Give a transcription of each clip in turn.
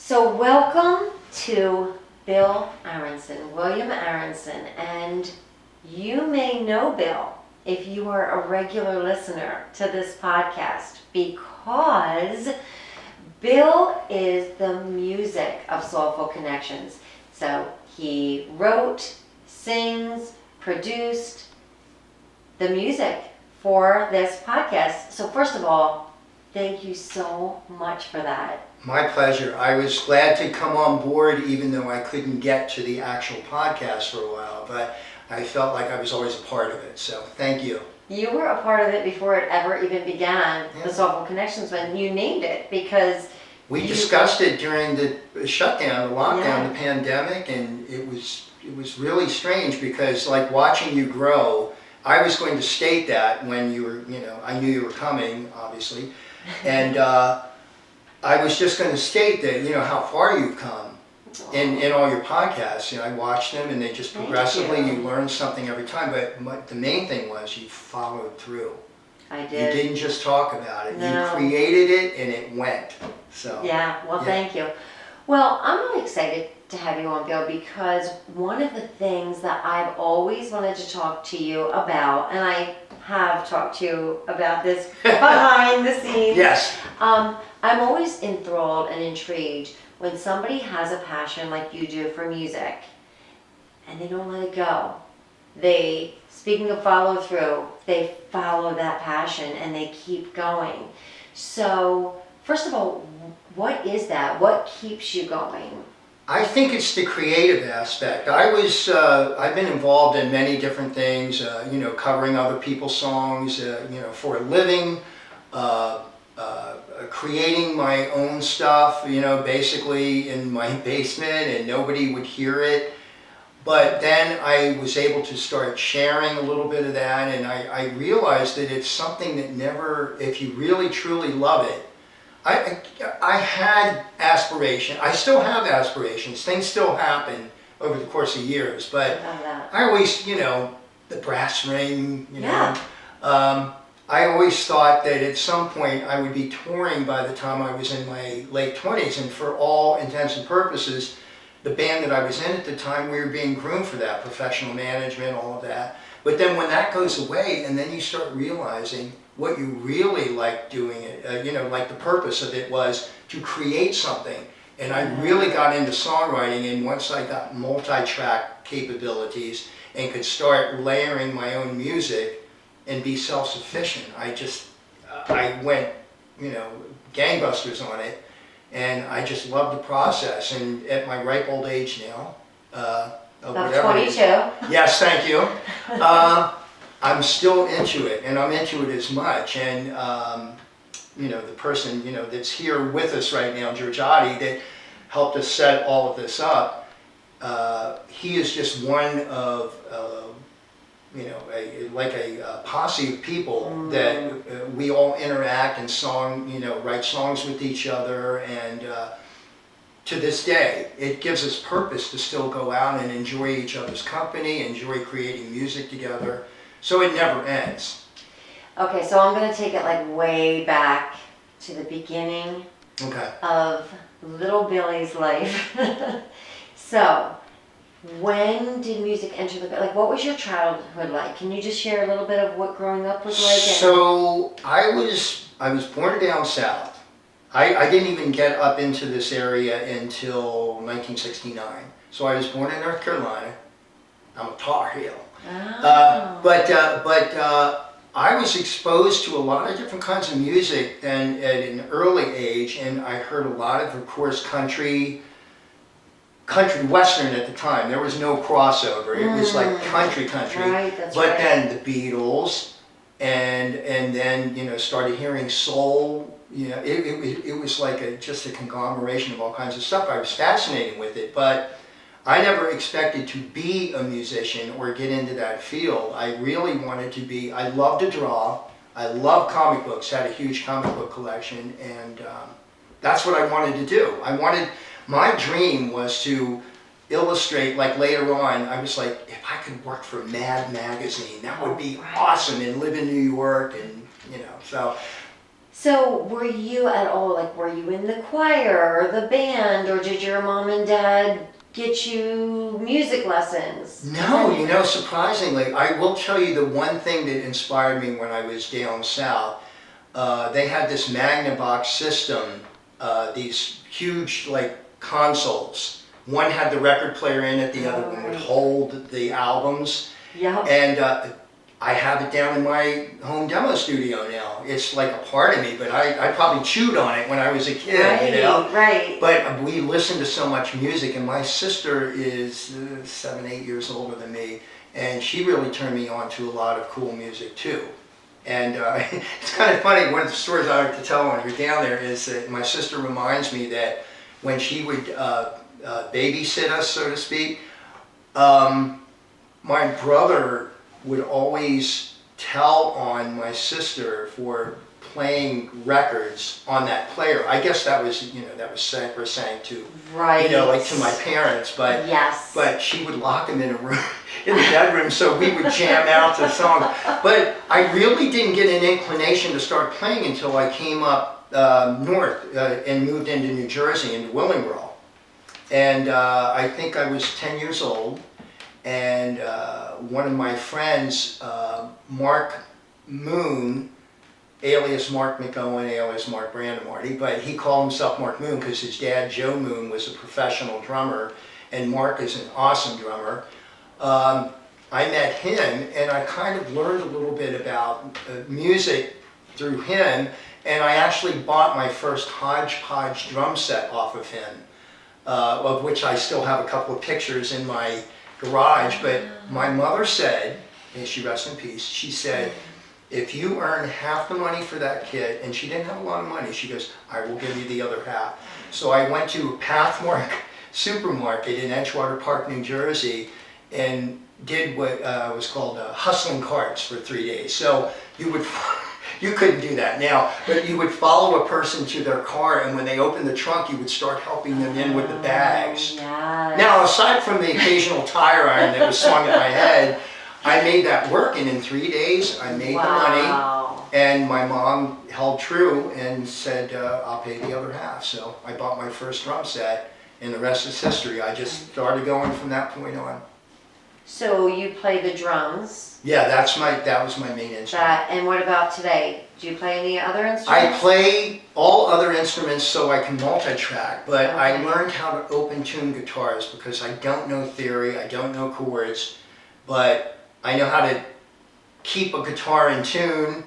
So welcome to Bill Aronson, William Aronson, and you may know Bill if you are a regular listener to this podcast because Bill is the music of SolFul Connections. So he wrote, sings, produced the music for this podcast. So first of all, thank you so much for that. My pleasure. I was glad to come on board even though I couldn't get to the actual podcast for a while, but I felt like I was always a part of it, so thank you. You were a part of it before it ever even began, the SolFul Connections, when you named it, because we discussed it during the shutdown, the lockdown, the pandemic, and it was really strange because like watching you grow, I was going to state that when you were, I knew you were coming, obviously, and I was just going to state that, how far you've come in all your podcasts. I watched them and they just progressively, you learn something every time. But the main thing was you followed through. I did. You didn't just talk about it. No. You created it and it went. So Thank you. Well, I'm really excited to have you on, Bill, because one of the things that I've always wanted to talk to you about, and I have talked to you about this behind the scenes. Yes. I'm always enthralled and intrigued when somebody has a passion like you do for music and they don't let it go. Speaking of follow through, they follow that passion and they keep going. So, first of all, what is that? What keeps you going? I think it's the creative aspect. I've been involved in many different things, covering other people's songs, for a living, creating my own stuff, basically in my basement and nobody would hear it. But then I was able to start sharing a little bit of that and I realized that it's something that never, if you really truly love it, I had aspiration. I still have aspirations. Things still happen over the course of years. But I always, the brass ring, I always thought that at some point I would be touring by the time I was in my late 20s. And for all intents and purposes, the band that I was in at the time, we were being groomed for that, professional management, all of that. But then when that goes away and then you start realizing what you really like doing it, like the purpose of it was to create something. And I really got into songwriting, and once I got multi-track capabilities and could start layering my own music and be self-sufficient, I went, gangbusters on it. And I just love the process. And at my ripe old age now, About 22. Yes, thank you. I'm still into it, and I'm into it as much. And the person that's here with us right now, George Ade, that helped us set all of this up. He is just one of a posse of people that we all interact and write songs with each other, and to this day, it gives us purpose to still go out and enjoy each other's company, enjoy creating music together. So it never ends. Okay, so I'm going to take it way back to the beginning of little Billy's life. So, when did music enter the what was your childhood like? Can you just share a little bit of what growing up was like? So I was born down south. I didn't even get up into this area until 1969. So I was born in North Carolina. I'm a Tar Heel. Oh. But I was exposed to a lot of different kinds of music then at an early age, and I heard a lot of course, country western at the time. There was no crossover. It was like country. Right, that's but then the Beatles, and then started hearing soul. It was like just a conglomeration of all kinds of stuff. I was fascinated with it, but I never expected to be a musician or get into that field. I really wanted to be. I love to draw. I love comic books. Had a huge comic book collection, and that's what I wanted to do. My dream was to illustrate, later on, I was like, if I could work for Mad magazine, that would be awesome, and live in New York, and so So were you at all, like, were you in the choir or the band, or did your mom and dad get you music lessons? No, you know, surprisingly, I will tell you the one thing that inspired me when I was down south. They had this Magnavox system, these huge like consoles. One had the record player in it, the other one would hold the albums. Yeah. And I have it down in my home demo studio now. It's like a part of me, but I probably chewed on it when I was a kid, Right, you know? right. But we listen to so much music, and my sister is 7, 8 years older than me, and she really turned me on to a lot of cool music too. And it's kind of funny, one of the stories I like to tell when we're down there is that my sister reminds me that when she would babysit us, so to speak, my brother would always tell on my sister for playing records on that player. I guess that was, you know, that was saying to, Right. you know, like to my parents, but Yes. but she would lock him in a room, in the bedroom, so we would jam out the songs. But I really didn't get an inclination to start playing until I came up north and moved into New Jersey, into Willingboro. And I think I was 10 years old, and one of my friends, Mark Moon, alias Mark McOwen, alias Mark Brandemarty, but he called himself Mark Moon because his dad, Joe Moon, was a professional drummer, and Mark is an awesome drummer. I met him, and I kind of learned a little bit about music through him, and I actually bought my first hodgepodge drum set off of him, of which I still have a couple of pictures in my garage. But my mother said, may she rest in peace, she said, if you earn half the money for that kit, and she didn't have a lot of money, she goes, I will give you the other half. So I went to Pathmark Supermarket in Edgewater Park, New Jersey, and did what was called hustling carts for 3 days. So you would, you couldn't do that now, but you would follow a person to their car, and when they opened the trunk, you would start helping them in with the bags. Yes. Now, aside from the occasional tire iron that was swung at my head, I made that work, and in 3 days I made the money, and my mom held true and said, I'll pay the other half. So I bought my first drum set, and the rest is history. I just started going from that point on. So you play the drums. Yeah, that was my main instrument. And what about today? Do you play any other instruments? I play all other instruments so I can multi-track, but I Okay. learned how to open tune guitars because I don't know theory, I don't know chords, but I know how to keep a guitar in tune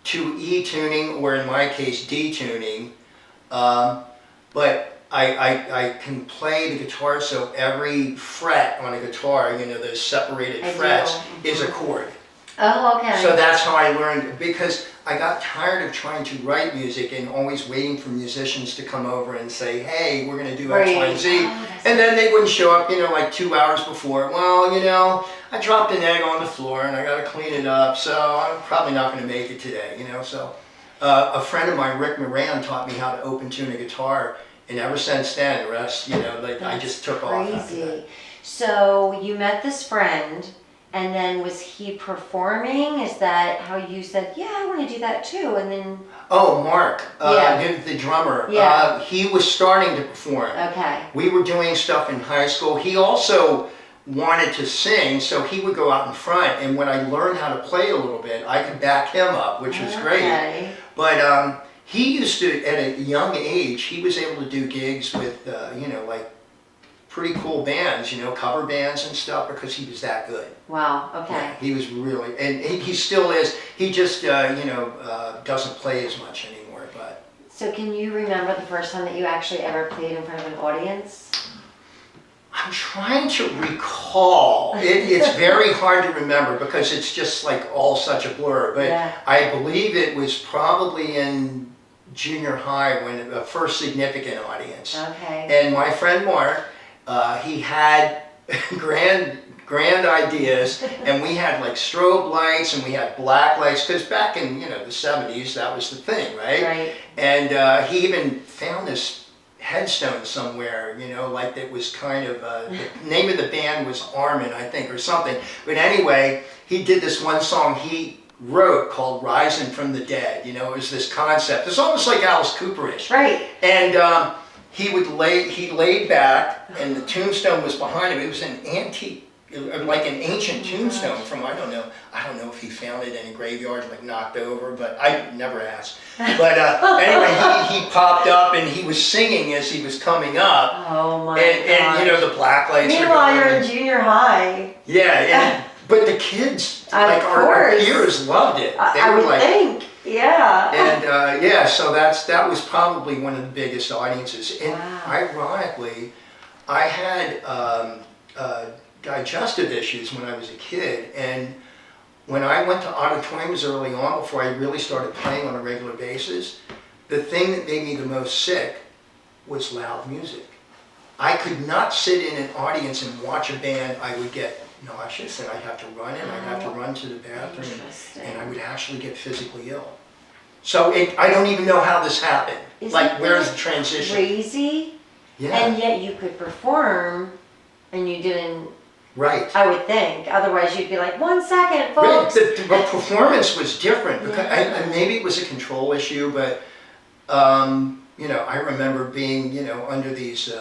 to E tuning, or in my case D tuning, but I can play the guitar so every fret on a guitar, you know, those separated frets, is a chord. Oh, okay. So that's how I learned, because I got tired of trying to write music and always waiting for musicians to come over and say, hey, we're going to do X, Y, and Z. And then they wouldn't show up, you know, like 2 hours before. Well, you know, I dropped an egg on the floor and I got to clean it up, so I'm probably not going to make it today, you know. So a friend of mine, Rick Moran, taught me how to open tune a guitar, and ever since then, the rest, you know, like I just took off after that. So you met this friend, and then was he performing? Is that how you said, yeah, I want to do that too? And then... Oh, Mark, Yeah. the drummer, Yeah. he was starting to perform. Okay. We were doing stuff in high school. He also wanted to sing, so he would go out in front, and when I learned how to play a little bit, I could back him up, which was great. But he used to, at a young age, he was able to do gigs with, you know, like pretty cool bands, you know, cover bands and stuff, because he was that good. Wow, okay. Yeah, he was really, and he still is. He just, you know, doesn't play as much anymore, but. So can you remember the first time that you actually ever played in front of an audience? I'm trying to recall. It's very hard to remember because it's just like all such a blur. But Yeah. I believe it was probably in junior high when the first significant audience. Okay. And my friend Mark, he had grand ideas, and we had like strobe lights and we had black lights, because back in, you know, the 70s that was the thing, right? Right. And he even found this headstone somewhere, you know, like it was kind of, the name of the band was Armin, I think, or something. But anyway, he did this one song. He wrote called Rising from the Dead. You know, it was this concept. It's almost like Alice Cooperish. Right. And he laid back, and the tombstone was behind him. It was an antique, like an ancient tombstone from, I don't know if he found it in a graveyard, like knocked over, but I never asked. But anyway, he popped up and he was singing as he was coming up. Oh my and you know, the black lights were Meanwhile, going. you're in junior high. Yeah, but the kids, like our course. peers, loved it. They I were would like, think, yeah. and yeah, so that was probably one of the biggest audiences. And Wow. ironically, I had digestive issues when I was a kid, and when I went to auditoriums early on, before I really started playing on a regular basis, the thing that made me the most sick was loud music. I could not sit in an audience and watch a band. I would get nauseous, and I'd have to run in, I'd have to run to the bathroom, and I would actually get physically ill. So I don't even know how this happened. Isn't Where's that the transition? Crazy? Yeah. And yet you could perform, and you didn't, Right. I would think. Otherwise you'd be like, 1 second, Right. folks. The performance was different, because Yeah. maybe it was a control issue, but you know, I remember being, you know, under these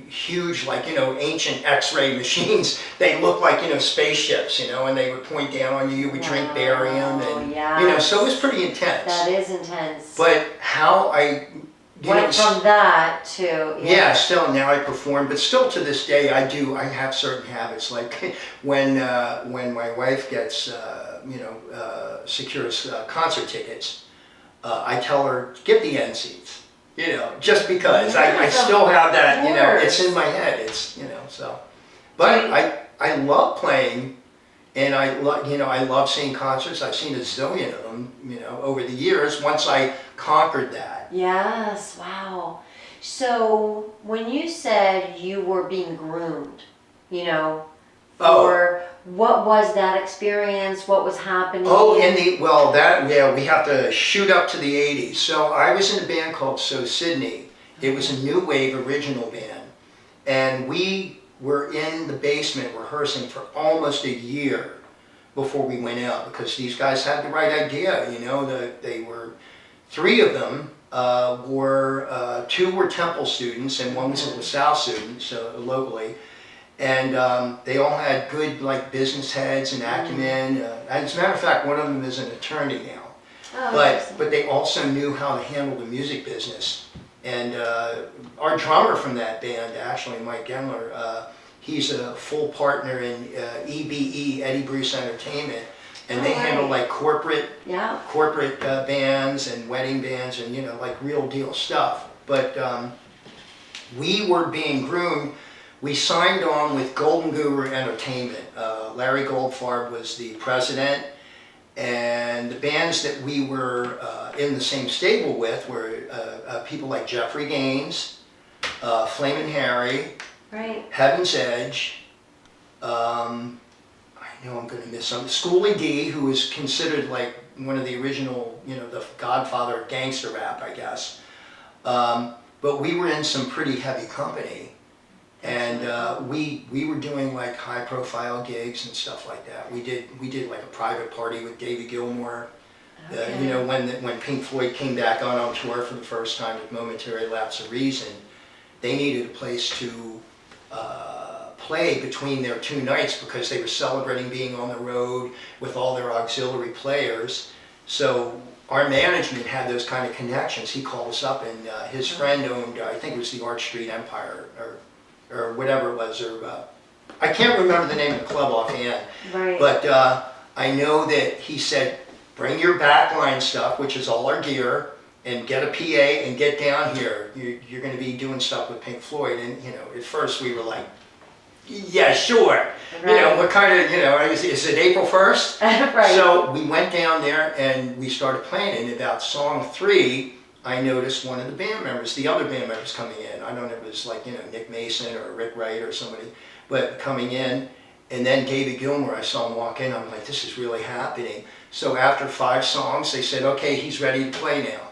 huge, like, you know, ancient X-ray machines. They looked like, you know, spaceships, you know, and they would point down on you. You would drink barium, and you know, so it was pretty intense. That is intense. But how I went from that to yeah, still now I perform, but still to this day I have certain habits, like when my wife gets you know, secures concert tickets, I tell her, get the end seats, you know, just because I still have that, you know, it's in my head, it's, you know, so. But I love playing, and I love seeing concerts. I've seen a zillion of them, you know, over the years, once I conquered that. Yes, wow. So when you said you were being groomed, you know, for what was that experience? What was happening? Oh, we have to shoot up to the 80s. So I was in a band called So Sydney. It was a new wave original band, and we were in the basement rehearsing for almost a year before we went out, because these guys had the right idea, you know. They were, 3 of them were, 2 were Temple students and 1 was a LaSalle student, so locally. And they all had good, like, business heads and acumen. As a matter of fact, one of them is an attorney now. Oh, But they also knew how to handle the music business. And our drummer from that band, actually, Mike Gendler, he's a full partner in EBE, Eddie Bruce Entertainment. And they handle, like, corporate bands and wedding bands and, you know, like, real deal stuff. But we were being groomed. We signed on with Golden Guru Entertainment. Larry Goldfarb was the president, and the bands that we were in the same stable with were people like Jeffrey Gaines, Flamin' Harry, right. Heaven's Edge, I know I'm going to miss some, Schoolie D, who was considered like one of the original, you know, the godfather of gangster rap, I guess. But we were in some pretty heavy company. And we were doing like high profile gigs and stuff like that. We did like a private party with David Gilmour. Okay. You know, when Pink Floyd came back on tour for the first time with Momentary Lapse of Reason, they needed a place to play between their 2 nights, because they were celebrating being on the road with all their auxiliary players. So our management had those kind of connections. He called us up, and his friend owned, I think it was the Arch Street Empire, or whatever it was, or I can't remember the name of the club offhand. Right. But I know that he said, bring your backline stuff, which is all our gear, and get a PA and get down here. You're going to be doing stuff with Pink Floyd. And, you know, at first we were like, yeah, sure. Right. You know, what kind of, you know, is it April 1st? Right. So we went down there and we started playing. And about song 3, I noticed one of the band members, the other band members coming in. I don't know if it was like, you know, Nick Mason or Rick Wright or somebody, but coming in. And then David Gilmour, I saw him walk in. I'm like, this is really happening. So after 5 songs, they said, okay, he's ready to play now.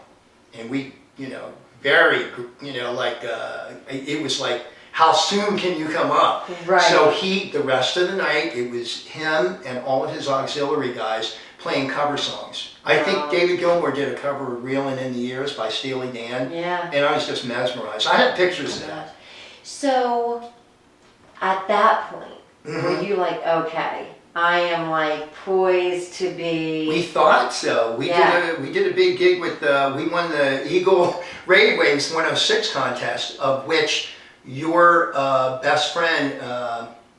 And we, you know, very, you know, like, it was like, how soon can you come up? Right. So the rest of the night, it was him and all of his auxiliary guys playing cover songs. I think David Gilmour did a cover of Reelin' in the Years by Steely Dan. Yeah. And I was just mesmerized. I had pictures of that. So, at that point, Mm-hmm. were you like, okay, I am like poised to be... We thought so. We did a big gig with, we won the Eagle Radio Waves 106 contest, of which your best friend,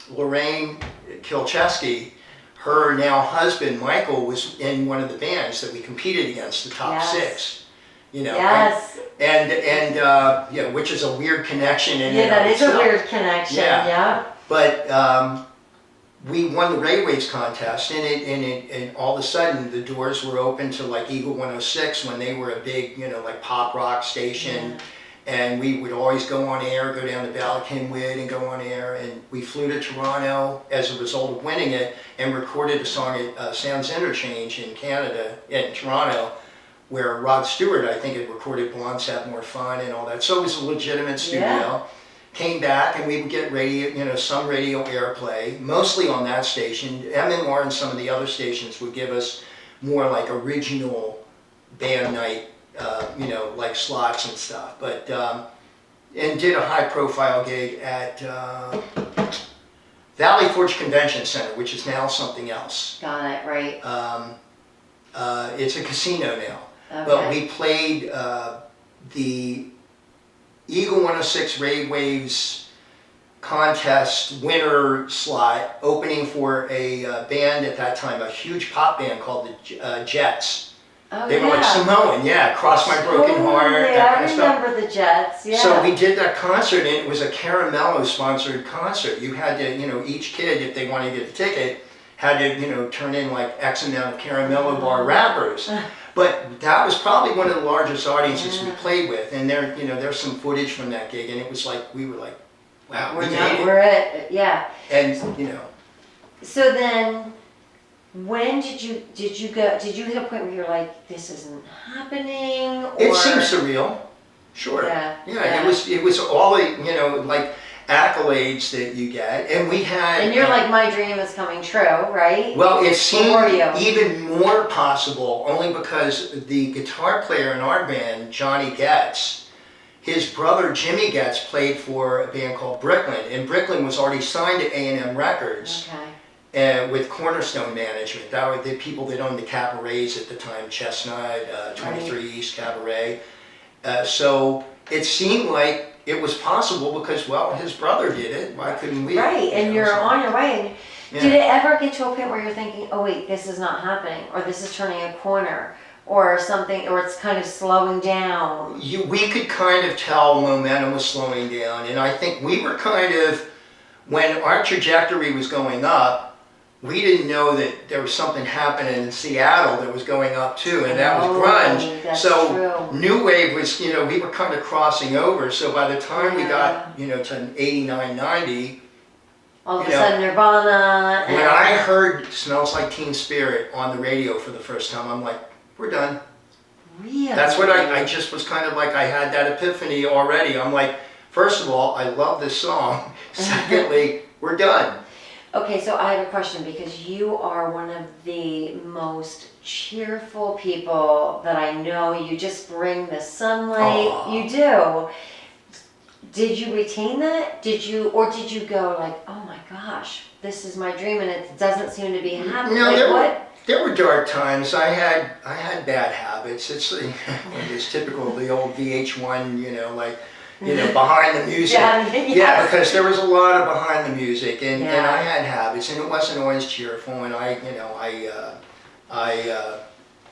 Lorraine Kilchewski, her now husband, Michael, was in one of the bands that we competed against, the top six. You know, yes. And yeah, which is a weird connection. Yeah, that is a weird connection, yeah. But we won the Radio Waves contest, and all of a sudden the doors were open to like Eagle 106 when they were a big, you know, like pop rock station. Yeah. And we would always go on air, go down to Ballackinwood and go on air. And we flew to Toronto as a result of winning it and recorded a song at Sounds Interchange in Canada, in Toronto, where Rod Stewart, I think, had recorded Blondes Have More Fun and all that. So it was a legitimate studio. Yeah. Came back and we would get radio, you know, some radio airplay, mostly on that station. MMR and some of the other stations would give us more like original band night, you know, like slots and stuff. But, and did a high profile gig at Valley Forge Convention Center, which is now something else. Got it, right. It's a casino now. Okay. But we played the Eagle 106 Radio Waves contest winner slot, opening for a band at that time, a huge pop band called the Jets. Oh, they were like Samoan, Cross My Broken Heart, that kind of stuff. I remember the Jets, yeah. So we did that concert, and it was a Caramello sponsored concert. You had to, you know, each kid, if they wanted to get a ticket, had to, you know, turn in like X amount of Caramello bar wrappers. But that was probably one of the largest audiences we played with, and there, you know, there's some footage from that gig, and it was like, we were like, wow, we're at, yeah. And, you know. So then, when did you hit a point where you're like, this isn't happening? Or... It seems surreal, sure. Yeah. It was all, you know, like accolades that you get, and we had... And you're like, my dream is coming true, right? Well, it seemed even more possible only because the guitar player in our band, Johnny Getz, his brother Jimmy Getz played for a band called Brooklyn, and Brooklyn was already signed to A&M Records. Okay. With Cornerstone Management. That were the people that owned the cabarets at the time, Chestnut, 23 East Cabaret. So it seemed like it was possible because, well, his brother did it. Why couldn't we? Right, and you're on your way. Did it ever get to a point where you're thinking, oh wait, this is not happening, or this is turning a corner, or something, or it's kind of slowing down? We could kind of tell momentum was slowing down, and I think we were kind of, when our trajectory was going up, we didn't know that there was something happening in Seattle that was going up too, and that was grunge. That's so true. New Wave was, you know, we were kind of crossing over. So by the time we got, you know, to 89, 90, all of a sudden Nirvana. When I heard Smells Like Teen Spirit on the radio for the first time, I'm like, we're done. Really? That's what I just was kind of like, I had that epiphany already. I'm like, first of all, I love this song. Secondly, we're done. Okay, so I have a question, because you are one of the most cheerful people that I know. You just bring the sunlight. Aww. You do. Did you retain that? Did you go like, oh my gosh, this is my dream and it doesn't seem to be happening? No, there were dark times. I had bad habits. It's typical of the old VH1, you know, like, you know, behind the music. Yeah, because there was a lot of behind the music, and I had habits, and it wasn't always cheerful. And I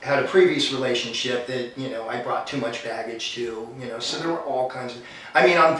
had a previous relationship that, you know, I brought too much baggage to, you know. So there were all kinds of. I mean, I'm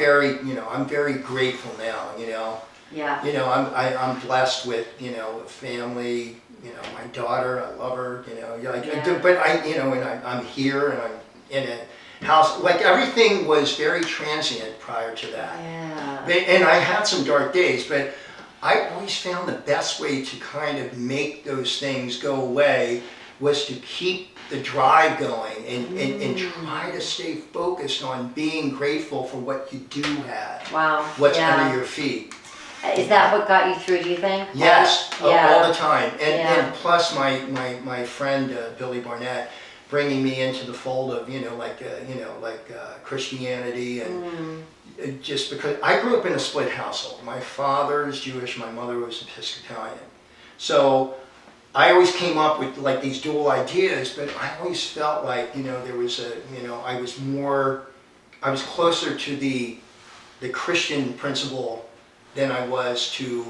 very grateful now, you know. Yeah. You know, I'm blessed with, you know, a family. You know, my daughter, I love her. You know, like, but I'm here, and I'm in it. House, like everything was very transient prior to that. Yeah. And I had some dark days, but I always found the best way to kind of make those things go away was to keep the drive going and try to stay focused on being grateful for what you do have. Wow. What's under your feet. Is that what got you through, do you think? Yes, Yeah. all the time. Yeah. And plus my friend Billy Barnett bringing me into the fold of, Christianity and just because I grew up in a split household. My father is Jewish, my mother was Episcopalian. So I always came up with like these dual ideas, but I always felt like, there was I was closer to the Christian principle than I was to,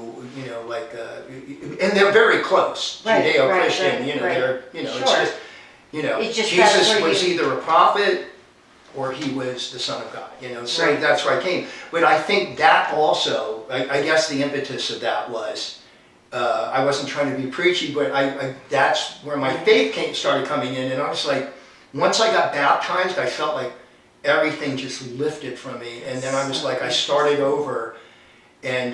and they're very close, Right, Judeo-Christian, right, they're, Sure. it's just, It's just Jesus that's where was you- either a prophet or he was the Son of God, so Right. that's where I came. But I think that also, I guess the impetus of that was, I wasn't trying to be preachy, but that's where my faith started coming in, and I was like, once I got baptized, I felt like everything just lifted from me, and then I was like, I started over, and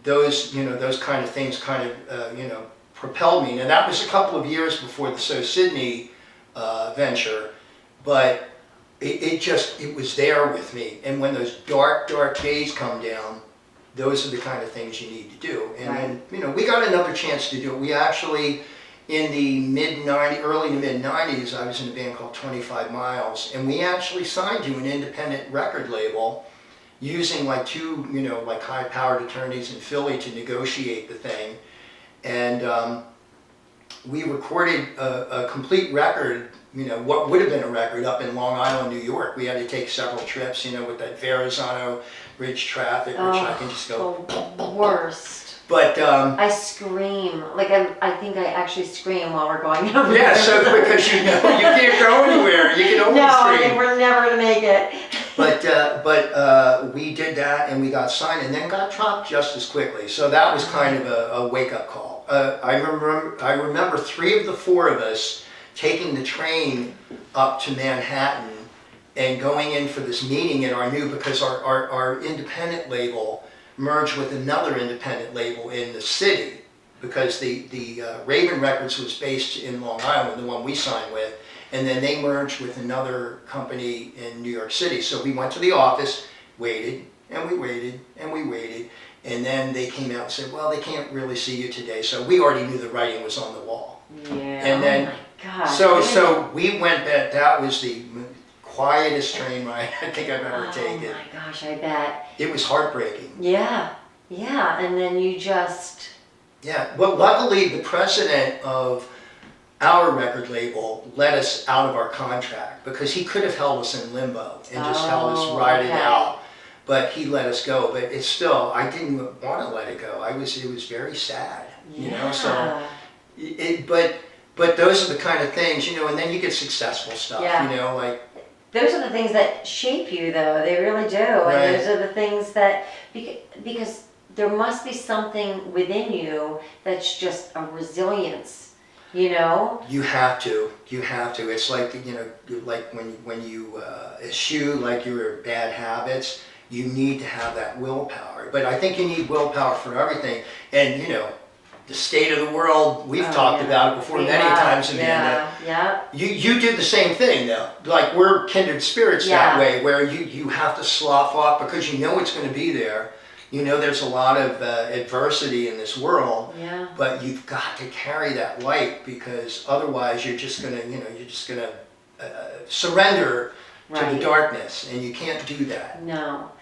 those kind of things kind of propelled me. Now that was a couple of years before the So Sydney venture, but it was there with me. And when those dark days come down, those are the kind of things you need to do. And then we got another chance to do it. We actually, in the early to mid 90s, I was in a band called 25 Miles, and we actually signed to an independent record label using like two, high-powered attorneys in Philly to negotiate the thing. And we recorded a complete record, what would have been a record up in Long Island, New York. We had to take several trips, with that Verrazano Bridge traffic, which I can just go. The worst. But I scream. Like I think I actually scream while we're going over yeah, there. so because you can't go anywhere, you can only No, scream. we're never gonna make it. But we did that, and we got signed, and then got dropped just as quickly. So that was kind of a wake-up call. I remember 3 of the 4 of us taking the train up to Manhattan and going in for this meeting at our because our independent label merged with another independent label in the city, because the Raven Records was based in Long Island, the one we signed with, and then they merged with another company in New York City. So we went to the office, waited, and we waited, and we waited, and then they came out and said, well, they can't really see you today. So we already knew the writing was on the wall. Yeah. And then, oh my God. so we went back. That was the quietest train ride I think I've ever taken. Oh my gosh, I bet. It was heartbreaking. Yeah. And then you just. Yeah, well, luckily the president of our record label let us out of our contract, because he could have held us in limbo and just held us ride it out. But he let us go. But it's still, I didn't want to let it go. It was very sad, So, but those are the kind of things, and then you get successful stuff, like. Those are the things that shape you, though. They really do. And those are the things that, because there must be something within you that's just a resilience, You have to. It's like, like when you eschew like your bad habits, you need to have that willpower. But I think you need willpower for everything. And, the state of the world, we've talked about it before many times, Amanda. Yeah. You did the same thing, though. Like, we're kindred spirits that way, where you have to slough off because it's going to be there. There's a lot of adversity in this world, but you've got to carry that light, because otherwise you're just gonna, surrender to the darkness, and you can't do that. No.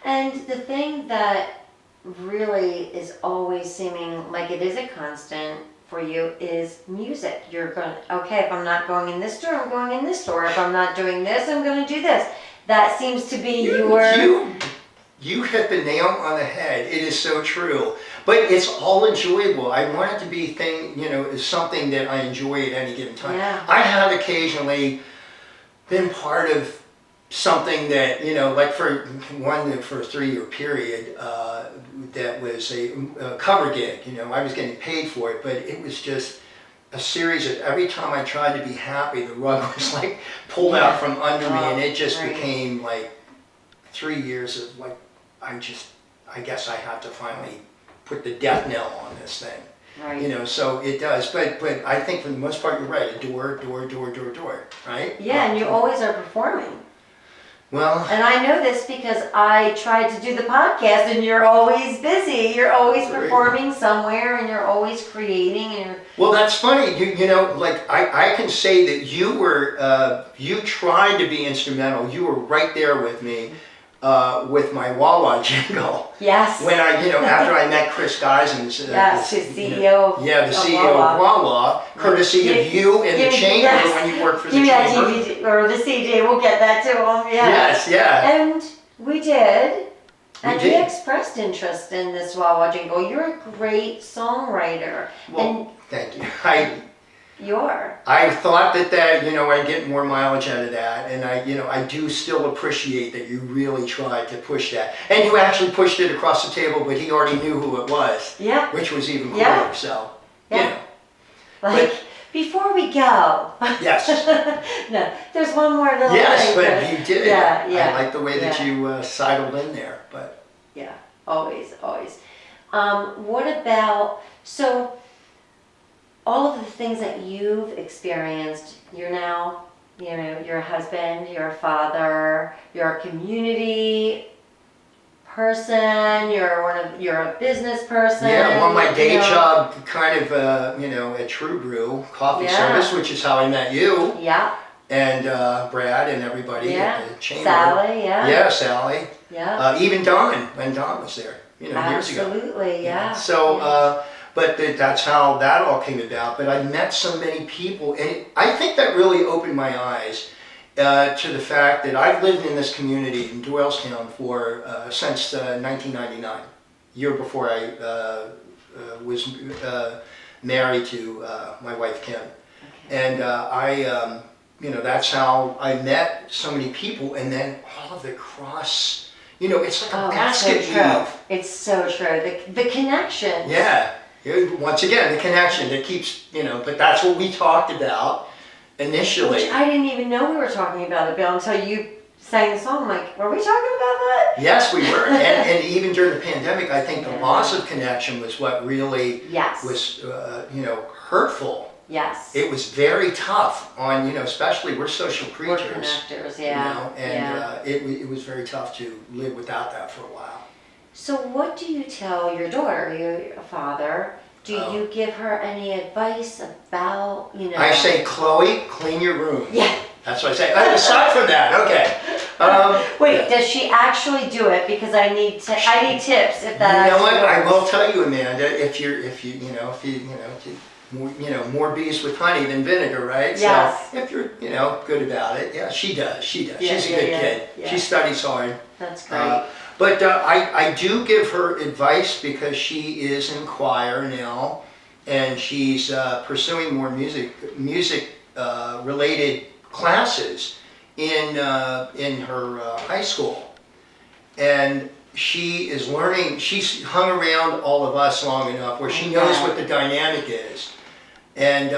And the thing that really is always seeming like it is a constant for you is music. You're going, okay, if I'm not going in this door, I'm going in this door. If I'm not doing this, I'm going to do this. That seems to be You hit the nail on the head. It is so true. But it's all enjoyable. I want it to be something that I enjoy at any given time. Yeah. I have occasionally been part of something that, like for a 3-year period, that was a cover gig. I was getting paid for it, but it was just a series of, every time I tried to be happy, the rug was like pulled out from under me, and it just became like 3 years of like, I guess I have to finally put the death knell on this thing. Right. So it does. But I think for the most part, you're right. A door, right? Yeah, and you always are performing. Well, And I know this because I tried to do the podcast and you're always busy. You're always performing somewhere and you're always creating and you're... well, that's funny. You know, like I can say that you were, you tried to be instrumental. You were right there with me with my Wawa jingle. Yes. When after I met Chris Geisens. Yes, the CEO of the CEO of Wawa, courtesy of you in the chamber when you worked for the chamber. Give me that DVD, or the CD, we'll get that to him, yeah. Yes, yeah. And we did. And did. he expressed interest in this Wawa jingle. You're a great songwriter. Well, thank you. I thought that I'd get more mileage out of that, and I do still appreciate that you really tried to push that. And you actually pushed it across the table, but he already knew who it was. Yeah. Which was even cooler, Yeah. so, Yeah. Before we go. Yes. No, there's one more little Yes, thing. but you did. Yeah, yeah. I like the way that you sidled in there, but. Yeah, always, always. What about, so all of the things that you've experienced, you're now, you're a husband, you're a father, you're a community person, you're a business person. Yeah, well, my day job kind of, at True Brew Coffee Service, which is how I met you. Yeah. And Brad and everybody at the chamber. Sally, yeah. Yeah, Sally. Yeah. Even Don, when Don was there, years ago. Absolutely, yeah. So, but that's how that all came about. But I met so many people, and I think that really opened my eyes to the fact that I've lived in this community in Doylestown since 1999, year before I was married to my wife Kim, and that's how I met so many people, and then all of the cross, it's like a basket weave. It's so true. The connection. Yeah. Once again, the connection that keeps, but that's what we talked about initially. Which I didn't even know we were talking about it, Bill, until you sang the song. I'm like, were we talking about that? Yes, we were. and even during the pandemic, I think the loss of connection was what really was, hurtful. Yes. It was very tough on, especially we're social creatures. We're connectors, yeah. It was very tough to live without that for a while. So what do you tell your daughter, you're a father, do you give her any advice about, I say, Chloe, clean your room. Yeah. That's what I say. Aside from that, okay. Wait, does she actually do it? Because I need tips if that. You know what? Works. I will tell you, Amanda. If more bees with honey than vinegar, right? Yes. So if you're, good about it, yeah, she does. Yeah, She's a good kid. Yeah. She studies hard. That's great. But I do give her advice because she is in choir now, and she's pursuing more music related classes in her high school, and she is learning. She's hung around all of us long enough where she knows what the dynamic is, and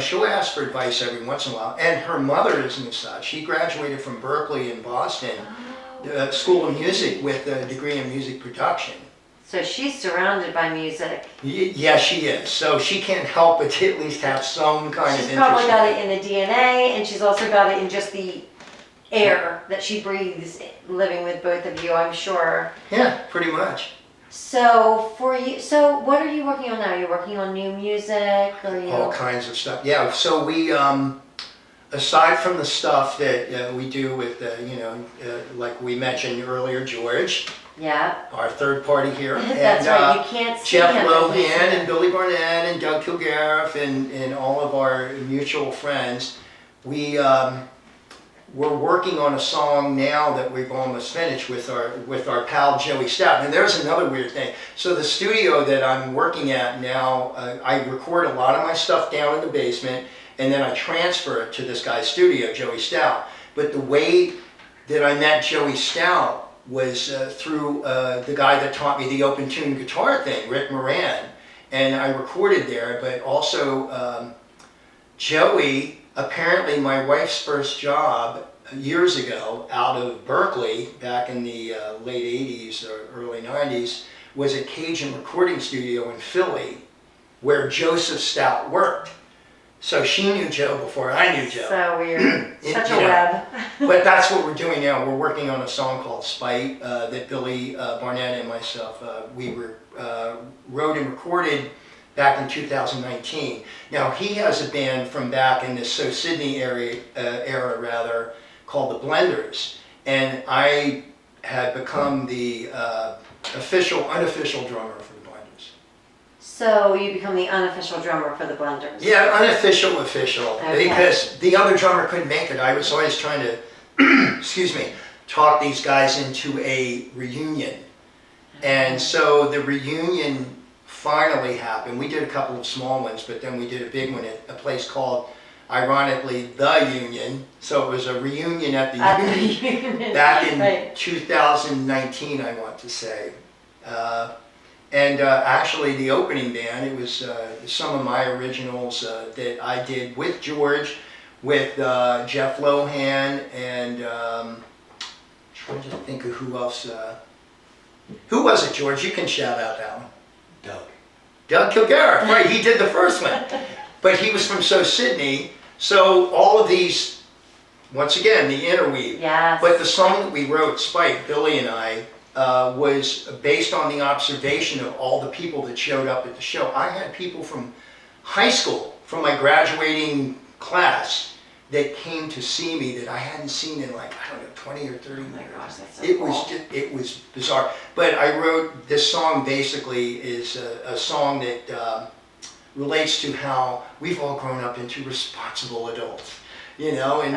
she'll ask for advice every once in a while. And her mother isn't such. She graduated from Berkeley in Boston. School of Music with a degree in music production. So she's surrounded by music. Yeah, she is. So she can't help but at least have some kind of interest. She's probably got it in the DNA, and she's also got it in just the air that she breathes living with both of you, I'm sure. Yeah, pretty much. So what are you working on now? You're working on new music? All kinds of stuff. Yeah, so we... aside from the stuff that we do with, like we mentioned earlier, George, our third party here, That's right. You can't see Jeff him, Lohan and Billy Barnett and Doug Kilgariff and all of our mutual friends, we're working on a song now that we've almost finished with our pal Joey Stout. And there's another weird thing. So the studio that I'm working at now, I record a lot of my stuff down in the basement, and then I transfer it to this guy's studio, Joey Stout. But the way that I met Joey Stout was through the guy that taught me the open tune guitar thing, Rick Moran. And I recorded there, but also Joey, apparently my wife's first job years ago out of Berkeley, back in the late 80s or early 90s, was a Cajun recording studio in Philly where Joseph Stout worked. So she knew Joe before I knew Joe. So weird. Such a You know, web. But that's what we're doing now. We're working on a song called Spite that Billy Barnett and myself, wrote and recorded back in 2019. Now he has a band from back in the Sydney era rather, called the Blenders. And I had become the unofficial drummer for the Blenders. So you become the unofficial drummer for the Blenders. Yeah, unofficial, official. Okay. Because the other drummer couldn't make it. I was always trying to, excuse me, talk these guys into a reunion. And so the reunion finally happened. We did a couple of small ones, but then we did a big one at a place called, ironically, The Union. So it was a reunion at the Union back in right. 2019, I want to say. And actually the opening band, it was some of my originals that I did with George, with Jeff Lohan, and trying to think of who else. Who was it, George? You can shout out that one. Doug Kilgariff, right, he did the first one. But he was from Sydney, so all of these, once again, the interweave. Yes. But the song that we wrote, Spike, Billy and I, was based on the observation of all the people that showed up at the show. I had people from high school, from my graduating class, that came to see me that I hadn't seen in like, I don't know, 20 or 30 years. Oh my gosh, that's so It cool. was just, it was bizarre. But I wrote, this song basically is a song that relates to how we've all grown up into responsible adults, you know, and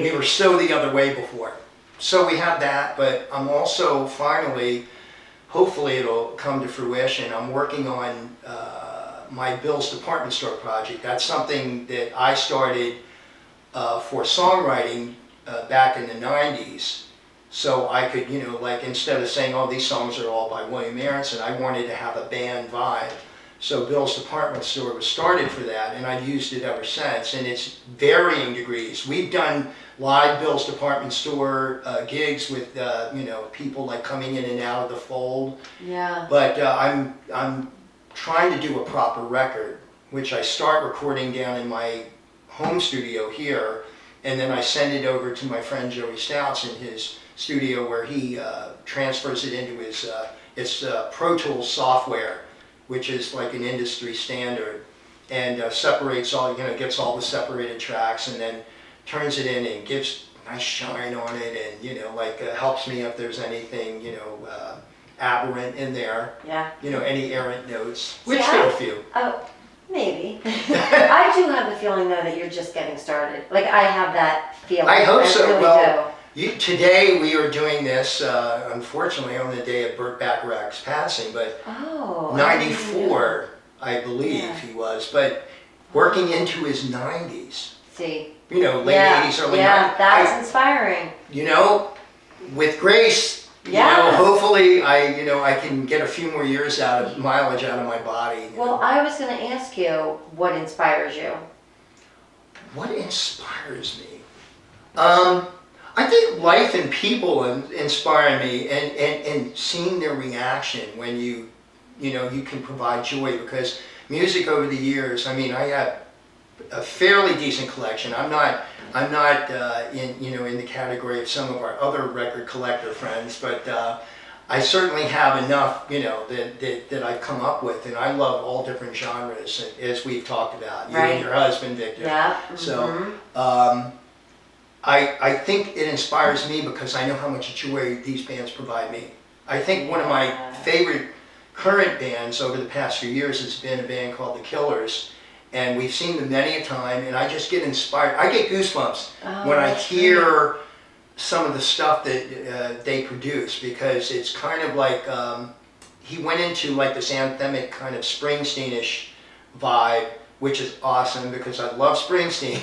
we were so the other way before. So we have that, but I'm also finally, hopefully it'll come to fruition, I'm working on my Bill's Department Store project. That's something that I started for songwriting back in the 90s. So I could, you know, like instead of saying, oh, these songs are all by William Aronson, I wanted to have a band vibe. So Bill's Department Store was started for that, and I've used it ever since, and it's varying degrees. We've done live Bill's Department Store gigs with, you know, people like coming in and out of the fold. Yeah. But I'm trying to do a proper record, which I start recording down in my home studio here, and then I send it over to my friend Joey Stouts in his studio where he transfers it into his Pro Tools software, which is like an industry standard, and separates all, you know, gets all the separated tracks and then turns it in and gives nice shine on it, and, you know, like helps me if there's anything, you know, aberrant in there. Yeah. You know, any errant notes, which See, there are a few. Oh, maybe. I do have the feeling though that you're just getting started. Like I have that feeling. I hope so. Really Well, today we are doing this, unfortunately, on the day of Burt Bacharach's passing, but Oh. 94, I believe Yeah. he was, but working into his 90s. See. You know, late Yeah. 80s, early Yeah, 90s. that's inspiring. You know, with grace, you know, Yes. hopefully I can get a few more years mileage out of my body. you Well, know. I was going to ask you what inspires you. What inspires me? I think life and people inspire me, and seeing their reaction when you can provide joy, because music over the years, I mean, I have a fairly decent collection. I'm not in the category of some of our other record collector friends, but I certainly have enough, you know, that I've come up with, and I love all different genres, as we've talked about, you and your husband, Victor. Yeah. So I think it inspires me because I know how much joy these bands provide me. I think one of my favorite current bands over the past few years has been a band called The Killers, and we've seen them many a time, and I just get inspired. I get goosebumps when I hear some of the stuff that they produce, because it's kind of like he went into like this anthemic kind of Springsteen-ish vibe, which is awesome because I love Springsteen.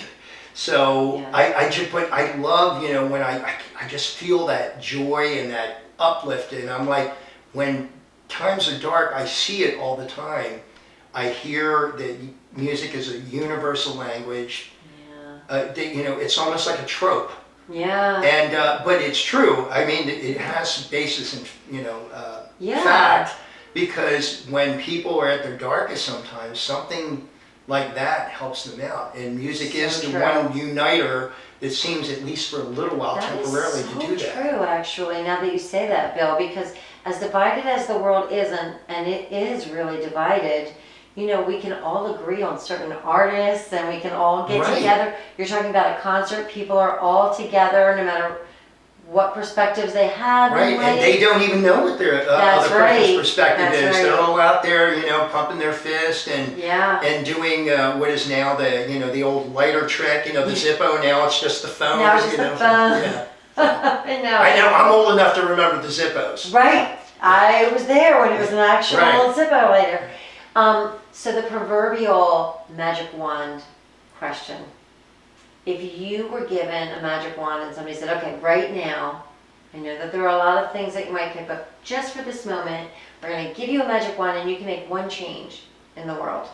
So I love, you know, when I just feel that joy and that uplift, and I'm like, when times are dark, I see it all the time. I hear that music is a universal language. That, you know, it's almost like a trope. Yeah. And but it's true. I mean, it has basis in, you know, fact, because when people are at their darkest, sometimes something like that helps them out. And music So is the true. one uniter that seems, at least for a little while, That is temporarily so to do that. true, actually, now that you say that, Bill, because as divided as the world is, and it is really divided, you know, we can all agree on certain artists and we can all get Right. together. You're talking about a concert, people are all together no matter what perspectives they have. Right, in and life. they don't even know what their That's other right. person's perspective That's is. right. They're all out there, you know, pumping their fist and Yeah. doing what is now the, you know, the old lighter trick, you know, the Zippo. Now it's just the phone. Now it's just you the know, phone. Yeah. I I know. I'm old enough to remember the Zippos. Right. I was there when it was an actual Right. Zippo later. So the proverbial magic wand question. If you were given a magic wand and somebody said, okay, right now, I know that there are a lot of things that you might pick, but just for this moment, we're going to give you a magic wand and you can make one change in the world.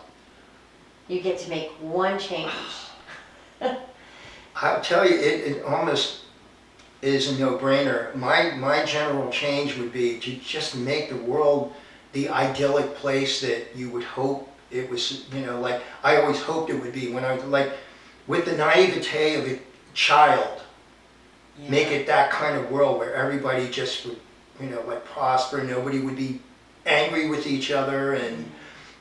You get to make one change. I'll tell you, it almost is a no-brainer. My general change would be to just make the world the idyllic place that you would hope it was, you know, like I always hoped it would be when I was like, with the naivete of a child, make it that kind of world where everybody just would, you know, like prosper, nobody would be angry with each other, and,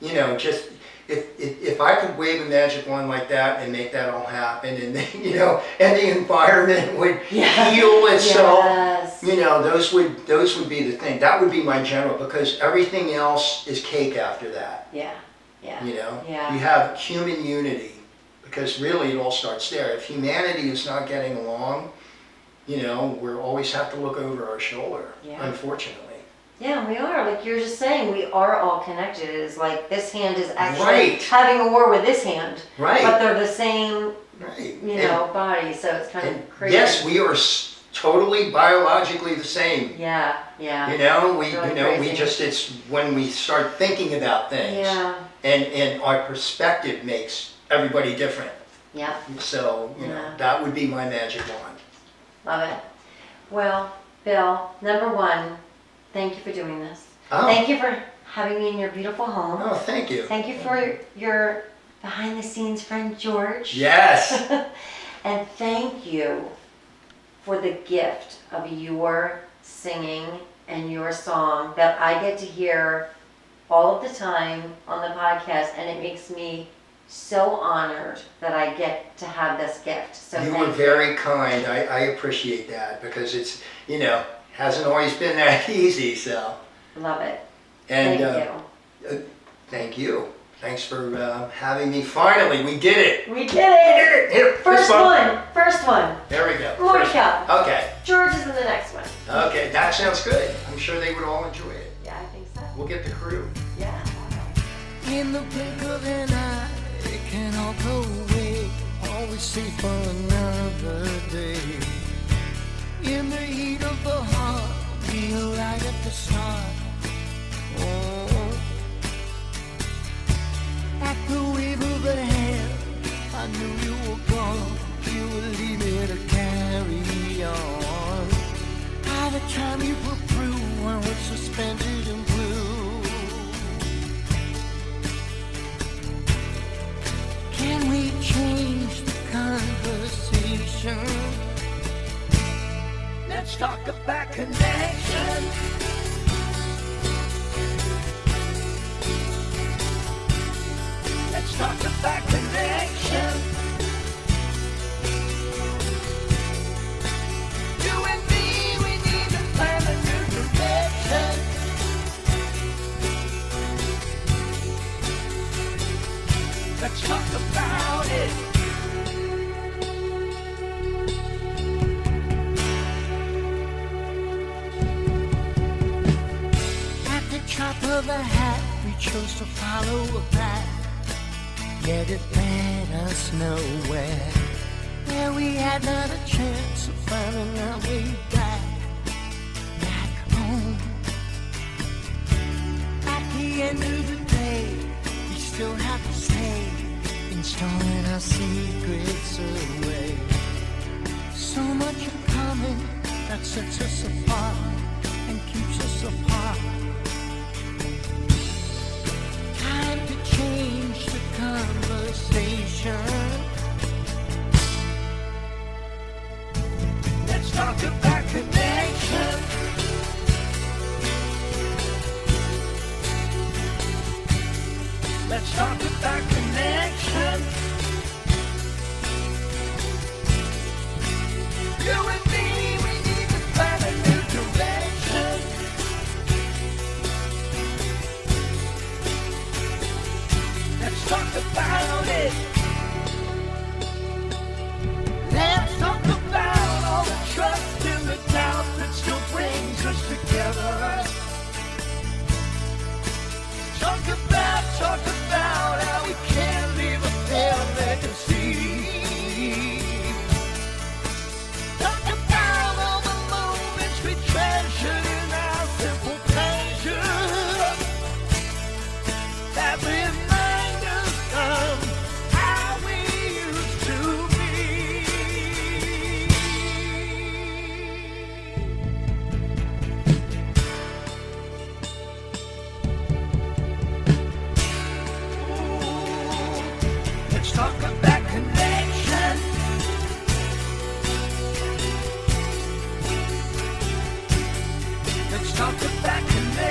you know, just, if I could wave a magic wand like that and make that all happen, and then, you know, and the environment would heal itself, Yes. you know, those would be the thing. That would be my general, because everything else is cake after that. Yeah. Yeah. You know, Yeah. you have human unity, because really it all starts there. If humanity is not getting along, you know, we always have to look over our shoulder, Yeah. unfortunately. Yeah, we are. Like you're just saying, we are all connected. It's like this hand is actually Right. having a war with this hand. Right. But they're the same, Right. you know, body. So it's kind And of crazy. yes, we are totally biologically the same. Yeah, yeah. You know, Really we crazy. just, it's when we start thinking about things, Yeah, and our perspective makes everybody different. yeah. So, you know, Yeah. that would be my magic wand. Love it. Well, Bill, number one, thank you for doing this. Oh. Thank you for having me in your beautiful home. Oh, thank you. Thank you for your behind the scenes friend, George. Yes. And thank you for the gift of your singing and your song that I get to hear all of the time on the podcast, and it makes me so honored that I get to have this gift. So You thank were you. very kind. I appreciate that, because it's, you know, hasn't always been that easy, so. Love it. And Thank you. thank you. Thanks for having me. Finally, we did it. We did it! Here, First this one! First one! There we go. More to come. Okay. George is in the next one. Okay, that sounds good. I'm sure they would all enjoy it. Yeah, I think so. We'll get the crew. Yeah. In the blink of an eye, it can all go away. Always safe for another day. In the heat of the heart, we are right at the start. Oh. At the wave of a hand, I knew you were gone. You would leave me to carry on. By the time you were through, I was suspended in blue. Can we change the conversation? Let's talk about connection. Let's talk about connection. You and me, we need to find a new direction. Let's talk about it. At the top of a hat, we chose to follow a path. Yet it led us nowhere. Where we had not a chance of finding our way back home. At the end of the day, we still have to stay, installing our secrets away. So much in common that sets us apart and keeps us apart. Time to change the conversation. let's talk about connections.